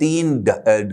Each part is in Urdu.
3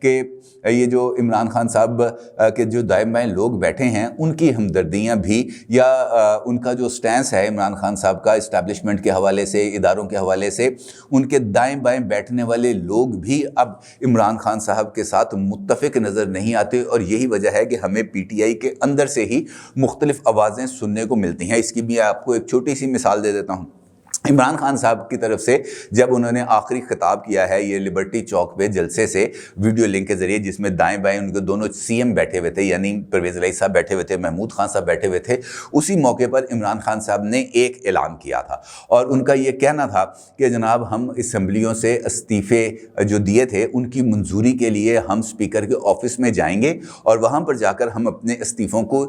کہ یہ جو عمران خان صاحب کے جو دائیں بائیں لوگ بیٹھے ہیں ان کی ہمدردیاں بھی یا ان کا جو سٹینس ہے عمران خان صاحب کا اسٹیبلشمنٹ کے حوالے سے، اداروں کے حوالے سے، ان کے دائیں بائیں بیٹھنے والے لوگ بھی اب عمران خان صاحب کے ساتھ متفق نظر نہیں آتے، اور یہی وجہ ہے کہ ہمیں پی ٹی آئی کے اندر سے ہی مختلف آوازیں سننے کو ملتی ہیں۔ اس کی بھی آپ کو ایک چھوٹی سی مثال دے دیتا ہوں۔ عمران خان صاحب کی طرف سے جب انہوں نے آخری خطاب کیا ہے یہ لبرٹی چوک پہ جلسے سے ویڈیو لنک کے ذریعے، جس میں دائیں بائیں ان کے دونوں سی ایم بیٹھے ہوئے تھے، یعنی پرویز الہی صاحب بیٹھے ہوئے تھے، محمود خان صاحب بیٹھے ہوئے تھے، اسی موقع پر عمران خان صاحب نے ایک اعلان کیا تھا، اور ان کا یہ کہنا تھا کہ جناب ہم اسمبلیوں سے استعفے جو دیے تھے ان کی منظوری کے لیے ہم اسپیکر کے آفس میں جائیں گے، اور وہاں پر جا کر ہم اپنے استعفوں کو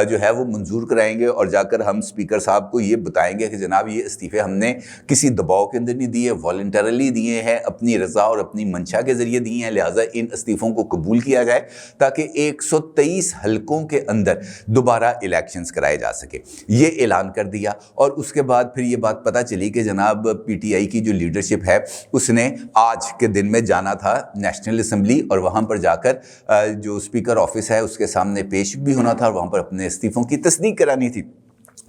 جو ہے وہ منظور کرائیں گے، اور جا کر ہم اسپیکر صاحب کو یہ بتائیں گے کہ جناب یہ استعفے ہم نے کسی دباؤ کے اندر نہیں دیے، والنٹرلی دیے ہیں، اپنی رضا اور اپنی منشا کے ذریعے دیے ہیں، لہٰذا ان استعفوں کو قبول کیا جائے تاکہ 123 حلقوں کے اندر دوبارہ الیکشنز کرائے جا سکے۔ یہ اعلان کر دیا، اور اس کے بعد پھر یہ بات پتہ چلی کہ جناب پی ٹی آئی کی جو لیڈرشپ ہے اس نے آج کے دن میں جانا تھا نیشنل اسمبلی، اور وہاں پر جا کر جو اسپیکر آفس ہے اس کے سامنے پیش بھی ہونا تھا، اور وہاں پر اپنے استعفوں کی تصدیق کرانی تھی۔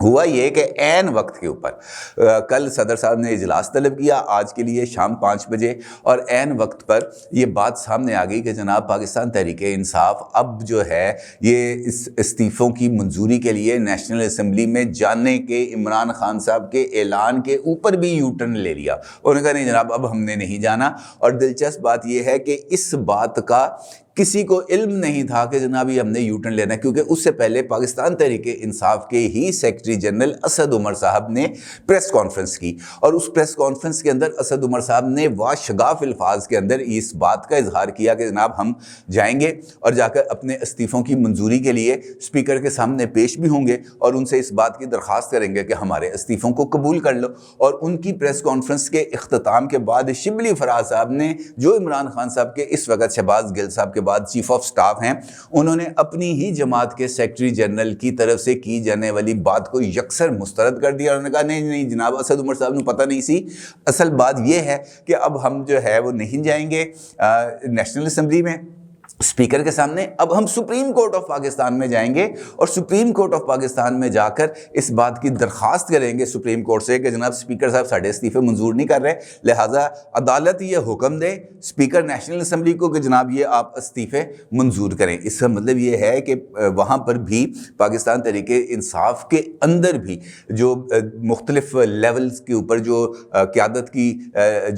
ہوا یہ کہ عین وقت کے اوپر کل صدر صاحب نے اجلاس طلب کیا آج کے لیے شام 5 بجے، اور عین وقت پر یہ بات سامنے آ گئی کہ جناب پاکستان تحریک انصاف اب جو ہے یہ اس استعفوں کی منظوری کے لیے نیشنل اسمبلی میں جانے کے عمران خان صاحب کے اعلان کے اوپر بھی یو ٹرن لے لیا، انہوں نے کہا نہیں جناب اب ہم نے نہیں جانا۔ اور دلچسپ بات یہ ہے کہ اس بات کا کسی کو علم نہیں تھا کہ جناب یہ ہم نے یو ٹرن لینا ہے، کیونکہ اس سے پہلے پاکستان تحریک انصاف کے ہی سیکرٹری جنرل اسد عمر صاحب نے پریس کانفرنس کی، اور اس پریس کانفرنس کے اندر اسد عمر صاحب نے واشگاف الفاظ کے اندر اس بات کا اظہار کیا کہ جناب ہم جائیں گے اور جا کر اپنے استعفوں کی منظوری کے لیے اسپیکر کے سامنے پیش بھی ہوں گے، اور ان سے اس بات کی درخواست کریں گے کہ ہمارے استعفوں کو قبول کر لو۔ اور ان کی پریس کانفرنس کے اختتام کے بعد شبلی فراز صاحب نے، جو عمران خان صاحب کے اس وقت شہباز گل صاحب کے بعد چیف آف سٹاف ہیں، انہوں نے اپنی ہی جماعت کے سیکرٹری جنرل کی طرف سے کی جانے والی بات کو یکسر مسترد کر دیا، اور انہوں نے کہا نہیں جناب اسد عمر صاحب نے پتہ نہیں سی، اصل بات یہ ہے کہ اب ہم جو ہے وہ نہیں جائیں گے نیشنل اسمبلی میں اسپیکر کے سامنے، اب ہم سپریم کورٹ آف پاکستان میں جائیں گے، اور سپریم کورٹ آف پاکستان میں جا کر اس بات کی درخواست کریں گے سپریم کورٹ سے کہ جناب اسپیکر صاحب ساڑھے استعفے منظور نہیں کر رہے، لہٰذا عدالت یہ حکم دے اسپیکر نیشنل اسمبلی کو کہ جناب یہ آپ استعفے منظور کریں۔ اس کا مطلب یہ ہے کہ وہاں پر بھی پاکستان تحریک انصاف کے اندر بھی جو مختلف لیولز کے اوپر جو قیادت کی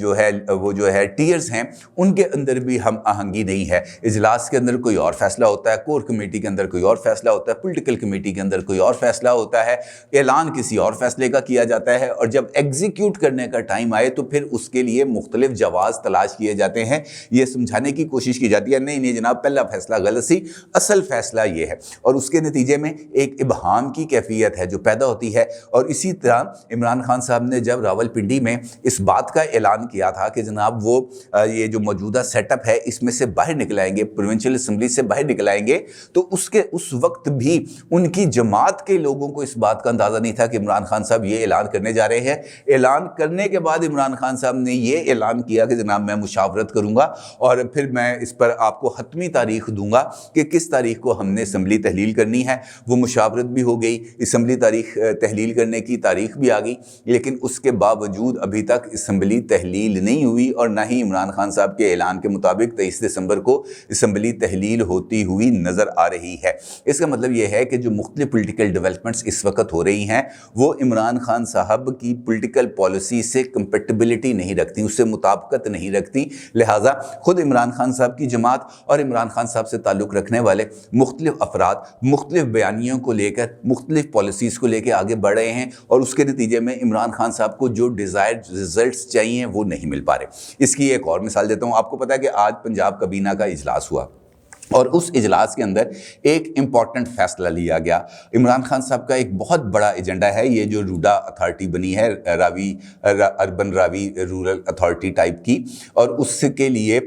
جو ہے وہ جو ہے ٹیئرز ہیں ان کے اندر بھی ہم آہنگی نہیں ہے۔ اجلاس کے اندر کوئی اور فیصلہ ہوتا ہے، کور کمیٹی کے اندر کوئی اور فیصلہ ہوتا ہے، پولیٹیکل کمیٹی کے اندر کوئی اور فیصلہ ہوتا ہے، اعلان کسی اور فیصلے کا کیا جاتا ہے، اور جب ایگزیکیوٹ کرنے کا ٹائم آئے تو پھر اس کے لیے مختلف جواز تلاش کیے جاتے ہیں، یہ سمجھانے کی کوشش کی جاتی ہے نہیں جناب پہلا فیصلہ غلط سی، اصل فیصلہ یہ ہے، اور اس کے نتیجے میں ایک ابہام کی کیفیت ہے جو پیدا ہوتی ہے۔ اور اسی طرح عمران خان صاحب نے جب راولپنڈی میں اس بات کا اعلان کیا تھا کہ جناب وہ یہ جو موجودہ سیٹ اپ ہے اس میں سے باہر نکل آئیں گے، پروونشل اسمبلی سے باہر نکل آئیں گے، تو اس وقت بھی ان کی جماعت کے لوگوں کو اس بات کا اندازہ نہیں تھا کہ عمران خان صاحب یہ اعلان کرنے جا رہے ہیں۔ اعلان کرنے کے بعد عمران خان صاحب نے یہ اعلان کیا کہ جناب میں مشاورت کروں گا، اور پھر میں اس پر آپ کو حتمی تاریخ دوں گا کہ کس تاریخ کو ہم نے اسمبلی تحلیل کرنی ہے۔ وہ مشاورت بھی ہو گئی، اسمبلی تاریخ تحلیل کرنے کی تاریخ بھی آ گئی، لیکن اس کے باوجود ابھی تک اسمبلی تحلیل نہیں ہوئی، اور نہ ہی عمران خان صاحب کے اعلان کے مطابق 23 دسمبر کو اسمبلی تحلیل ہوتی ہوئی نظر آ رہی ہے۔ اس کا مطلب یہ ہے کہ جو مختلف پولیٹیکل ڈیولپمنٹس اس وقت ہو رہی ہیں وہ عمران خان صاحب کی پولیٹیکل پالیسی سے کمپیٹیبلٹی نہیں رکھتی، اس سے مطابقت نہیں رکھتی، لہٰذا خود عمران خان صاحب کی جماعت اور عمران خان صاحب سے تعلق رکھنے والے مختلف افراد مختلف بیانیوں کو لے کر مختلف پالیسیز کو لے کے آگے بڑھ رہے ہیں، اور اس کے نتیجے میں عمران خان صاحب کو جو ڈیزائرڈ رزلٹس چاہیے وہ نہیں مل پا رہے۔ اس کی ایک اور مثال دیتا ہوں، آپ کو پتہ ہے کہ آج پنجاب کابینہ کا اجلاس ہوا، اور اس اجلاس کے اندر ایک امپورٹنٹ فیصلہ لیا گیا۔ عمران خان صاحب کا ایک بہت بڑا ایجنڈا ہے یہ جو روڈا اتھارٹی بنی ہے، اربن راوی رورل اتھارٹی ٹائپ کی، اور اس کے لیے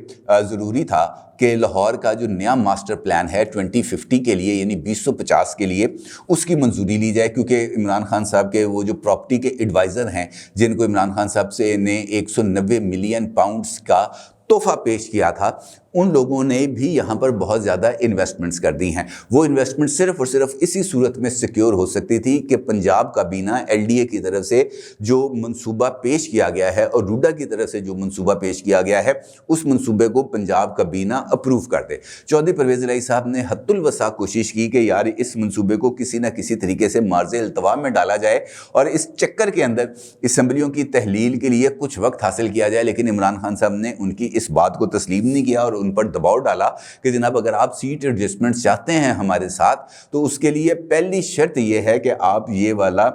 ضروری تھا کہ لاہور کا جو نیا ماسٹر پلان ہے 2050 کے لیے یعنی 2050 کے لیے اس کی منظوری لی جائے، کیونکہ عمران خان صاحب کے وہ جو پراپرٹی کے ایڈوائزر ہیں جن کو عمران خان صاحب سے نے 190 ملین پاؤنڈز کا تحفہ پیش کیا تھا، ان لوگوں نے بھی یہاں پر بہت زیادہ انویسٹمنٹس کر دی ہیں۔ وہ انویسٹمنٹ صرف اور صرف اسی صورت میں سیکیور ہو سکتی تھی کہ پنجاب کابینہ LDA کی طرف سے جو منصوبہ پیش کیا گیا ہے اور روڈا کی طرف سے جو منصوبہ پیش کیا گیا ہے اس منصوبے کو پنجاب کابینہ اپروو کر دے۔ چودھری پرویز الہی صاحب نے حد الوسع کوشش کی کہ یار اس منصوبے کو کسی نہ کسی طریقے سے مارز التوا میں ڈالا جائے اور اس چکر کے اندر اسمبلیوں کی تحلیل کے لیے کچھ وقت حاصل کیا جائے، لیکن عمران خان صاحب نے ان کی اس بات کو تسلیم نہیں کیا اور ان پر دباؤ ڈالا کہ جناب اگر آپ سیٹ ایڈجسٹمنٹ چاہتے ہیں ہمارے ساتھ تو اس کے لیے پہلی شرط یہ ہے کہ آپ یہ والا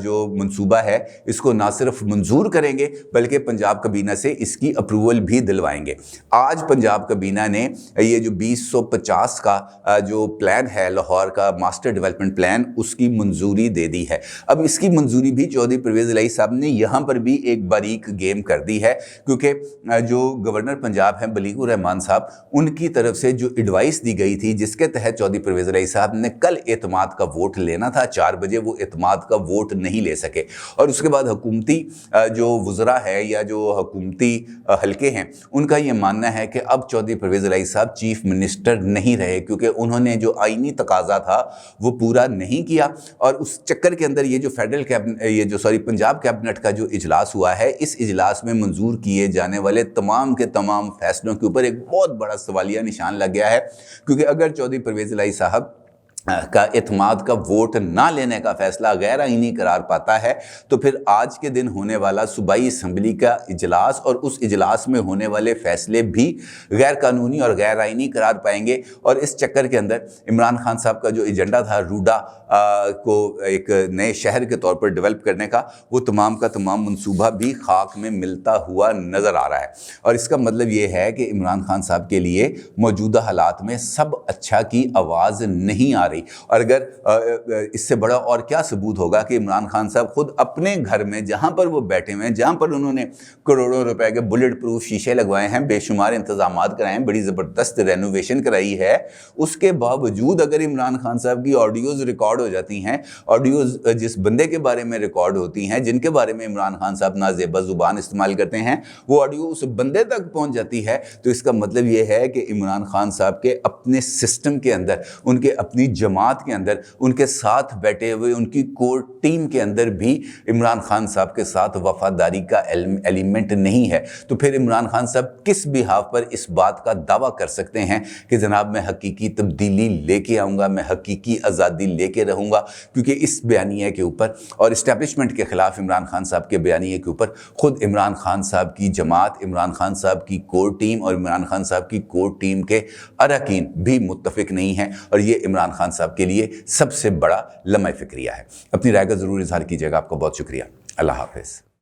جو منصوبہ ہے اس کو نہ صرف منظور کریں گے بلکہ پنجاب کابینہ سے اس کی اپروول بھی دلوائیں گے۔ آج پنجاب کابینہ نے یہ جو 2050 کا جو پلان ہے لاہور کا ماسٹر ڈیولپمنٹ پلان اس کی منظوری دے دی ہے۔ اب اس کی منظوری بھی چودھری پرویز الہی صاحب نے یہاں پر بھی ایک باریک گیم کر دی ہے، کیونکہ جو گورنر پنجاب ہیں بلیغ الرحمان صاحب ان کی طرف سے جو ایڈوائس دی گئی تھی جس کے تحت چودھری پرویز الہی صاحب نے کل اعتماد کا ووٹ لینا تھا 4 بجے، وہ اعتماد کا ووٹ نہیں لے سکے، اور اس کے بعد حکومتی جو وزراء ہے یا جو حکومتی حلقے ہیں ان کا یہ ماننا ہے کہ اب چودھری پرویز الہی صاحب چیف منسٹر نہیں رہے، کیونکہ انہوں نے جو آئینی تقاضا تھا وہ پورا نہیں کیا، اور اس چکر کے اندر یہ جو پنجاب کیبنٹ کا جو اجلاس ہوا ہے اس اجلاس میں منظور کیے جانے والے تمام کے تمام فیصلوں کے اوپر ایک بہت بڑا سوالیہ نشان لگ گیا ہے، کیونکہ اگر چودھری پرویز الہی صاحب کا اعتماد کا ووٹ نہ لینے کا فیصلہ غیر آئینی قرار پاتا ہے تو پھر آج کے دن ہونے والا صوبائی اسمبلی کا اجلاس اور اس اجلاس میں ہونے والے فیصلے بھی غیر قانونی اور غیر آئینی قرار پائیں گے، اور اس چکر کے اندر عمران خان صاحب کا جو ایجنڈا تھا روڈا کو ایک نئے شہر کے طور پر ڈیولپ کرنے کا وہ تمام کا تمام منصوبہ بھی خاک میں ملتا ہوا نظر آ رہا ہے، اور اس کا مطلب یہ ہے کہ عمران خان صاحب کے لیے موجودہ حالات میں سب اچھا کی آواز نہیں آ رہی، اور اگر اس سے بڑا اور کیا ثبوت ہوگا کہ عمران خان صاحب خود اپنے گھر میں جہاں پر وہ بیٹھے ہوئے ہیں، جہاں پر انہوں نے کروڑوں روپے کے بلٹ پروف شیشے لگوائے ہیں، بے شمار انتظامات کرائے ہیں، بڑی زبردست رینوویشن کرائی ہے، اس کے باوجود اگر عمران خان صاحب کی آڈیوز ریکارڈ ہو جاتی ہیں، آڈیوز جس بندے کے بارے میں ریکارڈ ہوتی ہیں جن کے بارے میں عمران خان صاحب نازیبا زبان استعمال کرتے ہیں، وہ آڈیو اس بندے تک پہنچ جاتی ہے، تو اس کا مطلب یہ ہے کہ عمران خان صاحب کے اپنے سسٹم کے اندر، ان کے اپنی جماعت کے اندر، ان کے ساتھ بیٹھے ہوئے ان کی کور ٹیم کے اندر بھی عمران خان صاحب کے ساتھ وفاداری کا ایلیمنٹ نہیں ہے، تو پھر عمران خان صاحب کس بحاف پر اس بات کا دعویٰ کر سکتے ہیں کہ جناب میں حقیقی تبدیلی لے کے آؤں گا، میں حقیقی آزادی لے کے رہوں گا، کیونکہ اس بیانیے کے اوپر اور اسٹیبلشمنٹ کے خلاف عمران خان صاحب کے بیانیے کے اوپر خود عمران خان صاحب کی جماعت، عمران خان صاحب کی کور ٹیم اور عمران خان صاحب کی کور ٹیم کے اراکین بھی متفق نہیں ہیں، اور یہ عمران خان صاحب کے لیے سب سے بڑا لمحہ فکریہ ہے۔ اپنی رائے کا ضرور اظہار کیجیے گا۔ آپ کا بہت شکریہ۔ اللہ حافظ۔